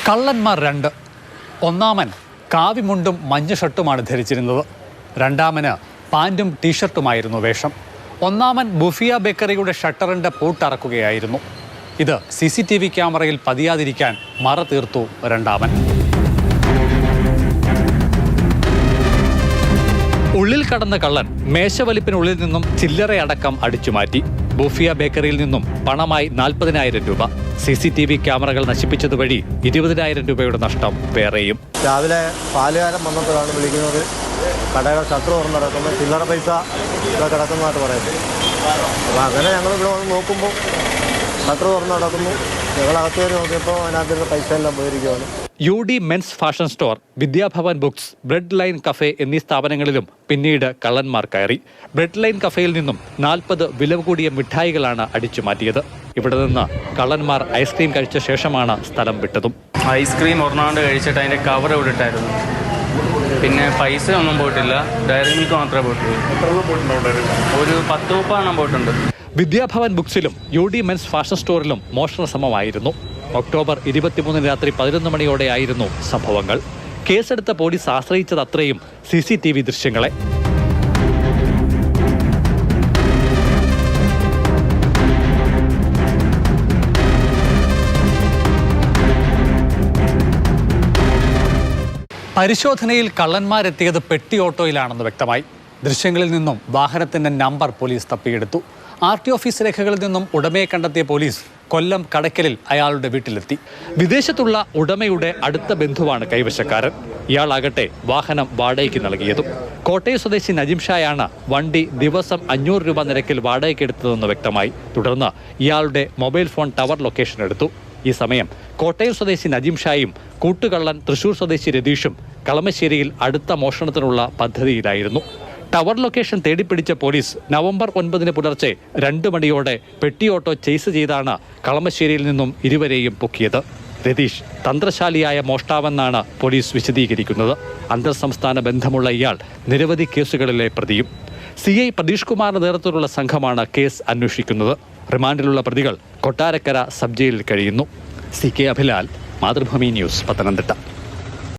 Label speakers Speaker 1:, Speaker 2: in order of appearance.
Speaker 1: കള്ളന്മാർ രണ്ട്. ഒന്നാമൻ കാവിമുണ്ടും മഞ്ഞ ഷർട്ടുമാണ് ധരിച്ചിരുന്നത്. രണ്ടാമന് പാൻറ്റും ടീഷർട്ടുമായിരുന്നു വേഷം. ഒന്നാമൻ ബുഫിയ ബേക്കറിയുടെ ഷട്ടറിൻ്റെ പൂട്ടറക്കുകയായിരുന്നു. ഇത് CCTV ക്യാമറയിൽ പതിയാതിരിക്കാൻ മറ തീർത്തു രണ്ടാമൻ. ഉള്ളിൽ കടന്ന കള്ളൻ മേശവലിപ്പിനുള്ളിൽ നിന്നും ചില്ലറയടക്കം അടിച്ചുമാറ്റി. ബുഫിയ ബേക്കറിയിൽ നിന്നും പണമായി 40,000 രൂപ. CCTV ക്യാമറകൾ നശിപ്പിച്ചതുവഴി 20,000 രൂപയുടെ നഷ്ടം വേറെയും.
Speaker 2: രാവിലെ പാലുകാരൻ വന്നപ്പോഴാണ് വിളിക്കുന്നത്, കടയുടെ ഷട്ടർ തുറന്ന് കിടക്കുമ്പോൾ ചില്ലറ പൈസ ഇവിടെ കിടക്കുന്നതായിട്ട് പറയുന്നത്. അപ്പോൾ അങ്ങനെ ഞങ്ങൾ ഇവിടെ വന്ന് നോക്കുമ്പോൾ ഷട്ടർ തുറന്ന് കിടക്കുന്നു. ഞങ്ങളകത്ത് കയറി നോക്കിയപ്പോൾ അതിനകത്ത് പൈസ എല്ലാം പോയിരിക്കുകയാണ്.
Speaker 1: UD men's fashion store, Vidyabhavan books, bread line cafe എന്നീ സ്ഥാപനങ്ങളിലും പിന്നീട് കള്ളന്മാർ കയറി. ബ്രെഡ് ലൈൻ കഫേയിൽ നിന്നും 40 വില കൂടിയ മിഠായികളാണ് അടിച്ചുമാറ്റിയത്. ഇവിടെ നിന്ന് കള്ളന്മാർ ഐസ്ക്രീം കഴിച്ച ശേഷമാണ് സ്ഥലം വിട്ടതും.
Speaker 3: ഐസ്ക്രീം ഒരെണ്ണാണ്ട് കഴിച്ചിട്ട് അതിൻ്റെ കവർ ഇവിടെ ഇട്ടായിരുന്നു. പിന്നെ പൈസ ഒന്നും പോയിട്ടില്ല, ഡയറി മിൽക്ക് മാത്രമേ പോയിട്ടുള്ളൂ. ഒരു 10-30 പോയിട്ടുണ്ട്.
Speaker 1: വിദ്യാഭവൻ ബുക്സിലും UD മെൻസ് ഫാഷൻ സ്റ്റോറിലും മോഷണ ശ്രമമായിരുന്നു. ഒക്ടോബർ 23 രാത്രി 11 മണിയോടെയായിരുന്നു സംഭവങ്ങൾ. കേസെടുത്ത പോലീസ് ആശ്രയിച്ചത് അത്രയും CCTV ദൃശ്യങ്ങളെ. പരിശോധനയിൽ കള്ളന്മാരെത്തിയത് പെട്ടി ഓട്ടോയിലാണെന്ന് വ്യക്തമായി. ദൃശ്യങ്ങളിൽ നിന്നും വാഹനത്തിന്റെ നമ്പർ പോലീസ് തപ്പിയെടുത്തു. RT ഓഫീസ് രേഖകളിൽ നിന്നും ഉടമയെ കണ്ടെത്തിയ പോലീസ് കൊല്ലം കടയ്ക്കലിൽ അയാളുടെ വീട്ടിലെത്തി. വിദേശത്തുള്ള ഉടമയുടെ അടുത്ത ബന്ധുവാണ് കൈവശക്കാരൻ. ഇയാളാകട്ടെ വാഹനം വാടകയ്ക്ക് നൽകിയതും. കോട്ടയം സ്വദേശി നജിം ഷായാണ് വണ്ടി ദിവസം 500 രൂപ നിരക്കിൽ വാടകയ്ക്കെടുത്തതെന്ന് വ്യക്തമായി. തുടർന്ന് ഇയാളുടെ മൊബൈൽ ഫോൺ ടവർ ലൊക്കേഷൻ എടുത്തു. ഈ സമയം കോട്ടയം സ്വദേശി നജിം ഷായും കൂട്ടുകള്ളൻ തൃശൂർ സ്വദേശി രതീഷും കളമശ്ശേരിയിൽ അടുത്ത മോഷണത്തിനുള്ള പദ്ധതിയിലായിരുന്നു. ടവർ ലൊക്കേഷൻ തേടിപ്പിടിച്ച പോലീസ് നവംബർ 9 പുലർച്ചെ 2 മണിയോടെ പെട്ടി ഓട്ടോ ചേസ് ചെയ്താണ് കളമശ്ശേരിയിൽ നിന്നും ഇരുവരെയും പൊക്കിയത്. രതീഷ് തന്ത്രശാലിയായ മോഷ്ടാവെന്നാണ് പോലീസ് വിശദീകരിക്കുന്നത്. അന്തർ സംസ്ഥാന ബന്ധമുള്ള ഇയാൾ നിരവധി കേസുകളിലെ പ്രതിയും. CI പ്രതീഷ് കുമാറിന്റെ നേതൃത്വത്തിലുള്ള സംഘമാണ് കേസ് അന്വേഷിക്കുന്നത്. റിമാൻഡിലുള്ള പ്രതികൾ കൊട്ടാരക്കര സബ് ജയിലിൽ കഴിയുന്നു. CK Abhilal, Mathrubhumi news, Pathanamthitta.